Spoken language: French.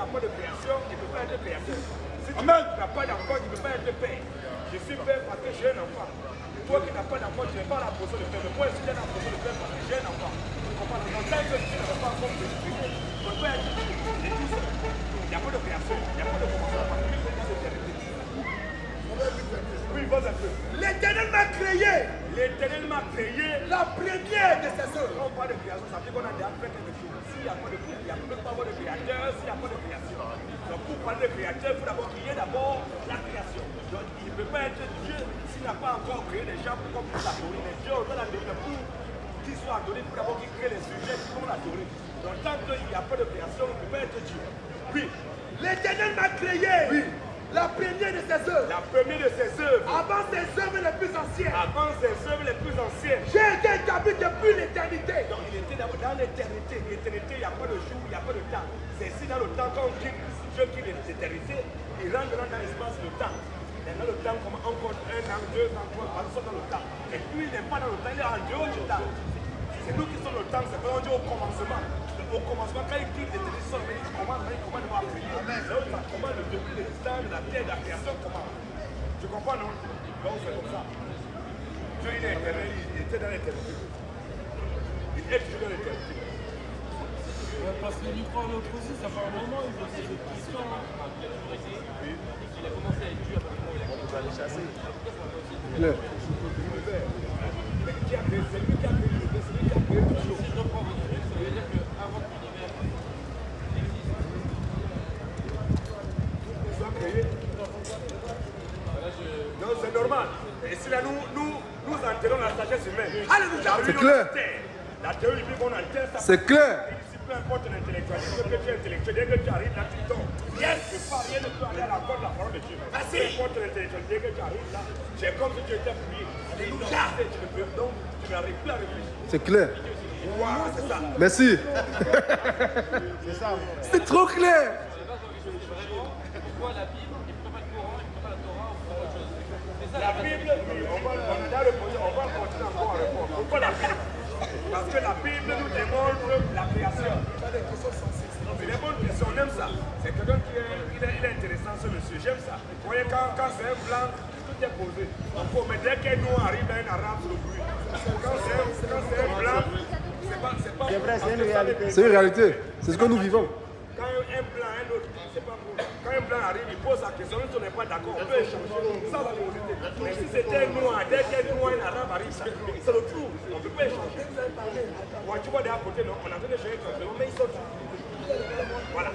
n'y a pas de création, il ne peut pas être créateur. Si tu n'as pas d'enfant, il ne peut pas être père. Je suis père parce que j'ai un enfant. Toi qui n'as pas d'enfant, tu n'es pas la position de père. Mais moi, je suis dans la position de père parce que j'ai un enfant. Tu comprends? Donc, tant que tu n'as pas encore de créer, tu ne peux pas être tout seul. Il n'y a pas de création, il n'y a pas de commencement parce que c'est dans l'éternité. Oui, vas un peu. L'Éternel m'a créé. L'éternel m'a créé. La première de ses œuvres. Quand on parle de création, ça veut dire qu'on a déjà fait quelque chose. S'il n'y a pas de créateur, il ne peut pas avoir de créateur s'il n'y a pas de création. Donc pour parler de créateur, il faut d'abord qu'il y ait d'abord la création. Donc il ne peut pas être Dieu s'il n'a pas encore créé les gens comme pour l'adorer. Mais Dieu doit l'adorer pour qu'il soit adoré, il faut d'abord qu'il crée les sujets qui vont l'adorer. Donc tant qu'il n'y a pas de création, il ne peut pas être Dieu. Oui. L'Éternel m'a créé. Oui. La première de ses œuvres. La première de ses œuvres. Avant ses œuvres les plus anciennes. Avant ses œuvres les plus anciennes. J'ai été établi depuis l'éternité. Donc il était dans l'éternité. L'éternité, il n'y a pas de jour, il n'y a pas de temps. C'est ici dans le temps quand Dieu quitte l'éternité, il rentre dans l'espace le temps. Et dans le temps, comme encore 1 an, 2 ans, 3 ans, ils sont dans le temps. Et puis il n'est pas dans le temps, il est en dehors du temps. C'est nous qui sommes le temps, c'est pas on dit au commencement. Au commencement, quand il quitte l'éternité, il commence de voir prier. Ça commence le début de l'existence, de la terre, de la création, comment. Tu comprends, non? Donc c'est comme ça. Dieu il est éternel, il était dans l'éternité. Il est toujours dans l'éternité. Parce que lui croit l'autre aussi, ça fait un moment, il pose des questions. Il a commencé à être Dieu à partir du moment où il a commencé à les chasser. Mais qui a créé? C'est lui qui a créé l'univers, c'est lui qui a créé tout chose. Si je reprends votre truc, ça veut dire qu'avant que l'univers soit créé. Non, c'est normal. Et si là, nous enterrons la sagesse humaine. Alléluia. C'est clair. La théorie dit qu'on enterre ça. C'est clair. Ici, peu importe l'intellectualisme que tu es intellectuel, dès que tu arrives là, tu tombes. Rien ne peut pas, rien ne peut aller à la porte de la parole de Dieu. Peu importe l'intellectualisme, dès que tu arrives là, c'est comme si tu étais prié. Alléluia. Tu ne peux donc, tu n'arrives plus à réfléchir. C'est clair. Wow, c'est ça. Merci. C'est ça. C'est trop clair. pourquoi la Bible, il ne prend pas le Coran, il ne prend pas la Torah, ou autre chose. La Bible, oui, on va continuer encore à répondre. Pourquoi la Bible? Parce que la Bible nous démontre la création. C'est des bonnes questions, on aime ça. C'est quelqu'un qui est intéressant ce monsieur, j'aime ça. Vous voyez, quand c'est un blanc, tout est posé. Mais dès qu'un noir arrive, un arabe sur le bruit. Quand c'est un blanc, c'est pas vrai, c'est une réalité. C'est une réalité. C'est ce que nous vivons. Quand un blanc, un autre, c'est pas pour. Quand un blanc arrive, il pose la question, même si on n'est pas d'accord, on peut échanger. Ça, la vérité. Mais si c'était un noir, dès qu'un noir, un arabe arrive, c'est le trou. On ne peut pas échanger. Ouais, tu vois, de à côté, non, on a donné chez eux, mais ils sont. Voilà.